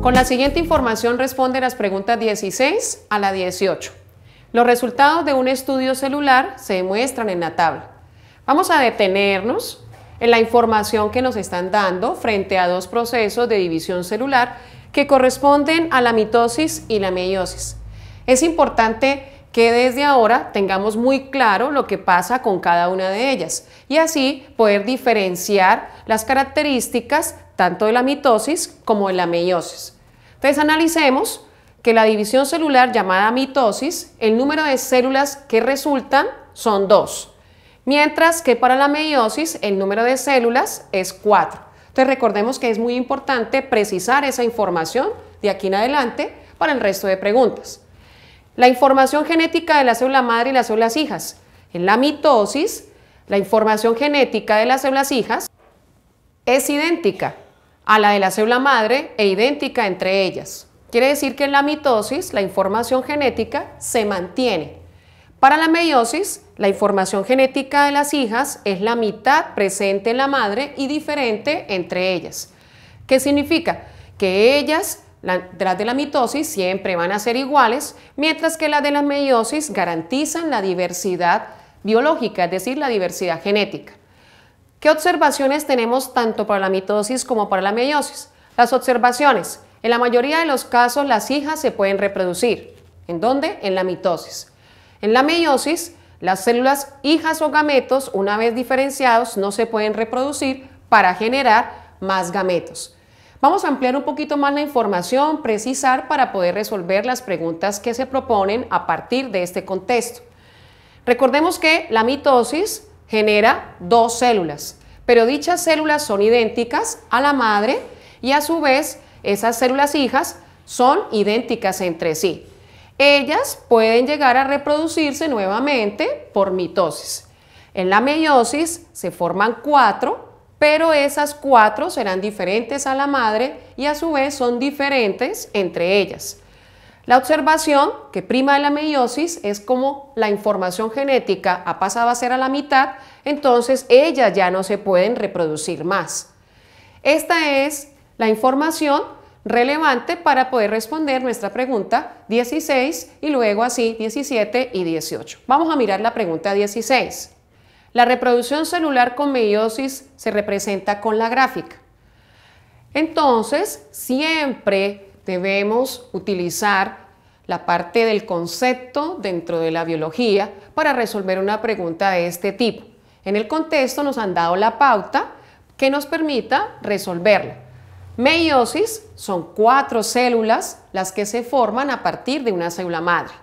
Con la siguiente información responde las preguntas 16 a la 18. Los resultados de un estudio celular se muestran en la tabla. Vamos a detenernos en la información que nos están dando frente a dos procesos de división celular que corresponden a la mitosis y la meiosis. Es importante que desde ahora tengamos muy claro lo que pasa con cada una de ellas y así poder diferenciar las características tanto de la mitosis como de la meiosis. Entonces analicemos que la división celular llamada mitosis, el número de células que resultan son 2, mientras que para la meiosis el número de células es 4. Entonces recordemos que es muy importante precisar esa información de aquí en adelante para el resto de preguntas. La información genética de la célula madre y las células hijas. En la mitosis, la información genética de las células hijas es idéntica a la de la célula madre e idéntica entre ellas. Quiere decir que en la mitosis la información genética se mantiene. Para la meiosis, la información genética de las hijas es la mitad presente en la madre y diferente entre ellas. ¿Qué significa? Que ellas, las de la mitosis, siempre van a ser iguales, mientras que las de la meiosis garantizan la diversidad biológica, es decir, la diversidad genética. ¿Qué observaciones tenemos tanto para la mitosis como para la meiosis? Las observaciones. En la mayoría de los casos las hijas se pueden reproducir. ¿En dónde? En la mitosis. En la meiosis, las células hijas o gametos, una vez diferenciados, no se pueden reproducir para generar más gametos. Vamos a ampliar un poquito más la información, precisar para poder resolver las preguntas que se proponen a partir de este contexto. Recordemos que la mitosis genera 2 células, pero dichas células son idénticas a la madre y a su vez esas células hijas son idénticas entre sí. Ellas pueden llegar a reproducirse nuevamente por mitosis. En la meiosis se forman 4, pero esas 4 serán diferentes a la madre y a su vez son diferentes entre ellas. La observación que prima de la meiosis es como la información genética ha pasado a ser a la mitad, entonces ellas ya no se pueden reproducir más. Esta es la información relevante para poder responder nuestra pregunta 16 y luego así 17 y 18. Vamos a mirar la pregunta 16. La reproducción celular con meiosis se representa con la gráfica. Entonces, siempre debemos utilizar la parte del concepto dentro de la biología para resolver una pregunta de este tipo. En el contexto nos han dado la pauta que nos permita resolverla. Meiosis son 4 células las que se forman a partir de una célula madre.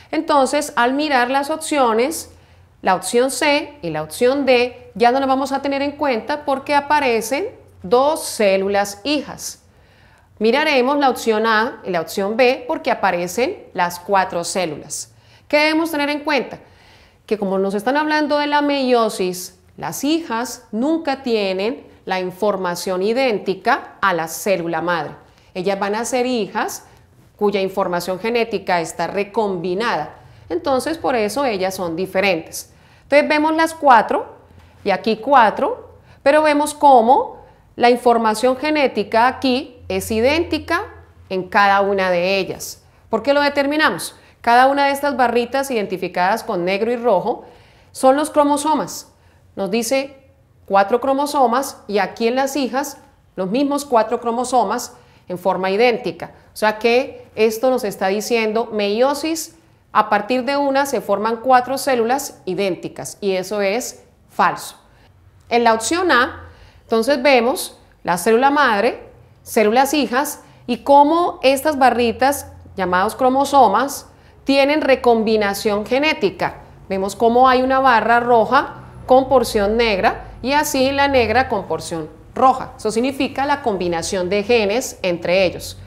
Entonces, al mirar las opciones, la opción C y la opción D ya no las vamos a tener en cuenta porque aparecen 2 células hijas. Miraremos la opción A y la opción B porque aparecen las 4 células. ¿Qué debemos tener en cuenta? Que como nos están hablando de la meiosis, las hijas nunca tienen la información idéntica a la célula madre. Ellas van a ser hijas cuya información genética está recombinada. Entonces, por eso ellas son diferentes. Entonces, vemos las 4 y aquí 4, pero vemos cómo la información genética aquí es idéntica en cada una de ellas. ¿Por qué lo determinamos? Cada una de estas barritas identificadas con negro y rojo son los cromosomas. Nos dice 4 cromosomas y aquí en las hijas los mismos 4 cromosomas en forma idéntica. O sea que esto nos está diciendo meiosis, a partir de una se forman 4 células idénticas y eso es falso. En la opción A, entonces vemos la célula madre, células hijas y cómo estas barritas llamados cromosomas tienen recombinación genética. Vemos cómo hay una barra roja con porción negra y así la negra con porción roja. Eso significa la combinación de genes entre ellos.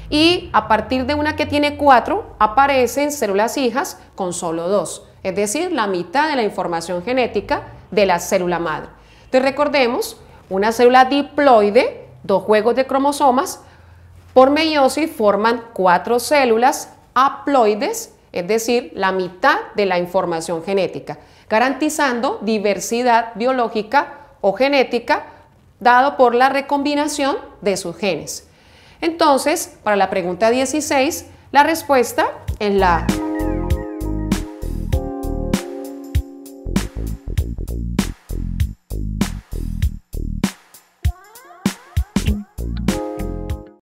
Y a partir de una que tiene 4 aparecen células hijas con solo 2, es decir, la mitad de la información genética de la célula madre. Entonces recordemos, una célula diploide, 2 juegos de cromosomas, por meiosis forman 4 células haploides, es decir, la mitad de la información genética, garantizando diversidad biológica o genética dado por la recombinación de sus genes. Entonces, para la pregunta 16, la respuesta es la A.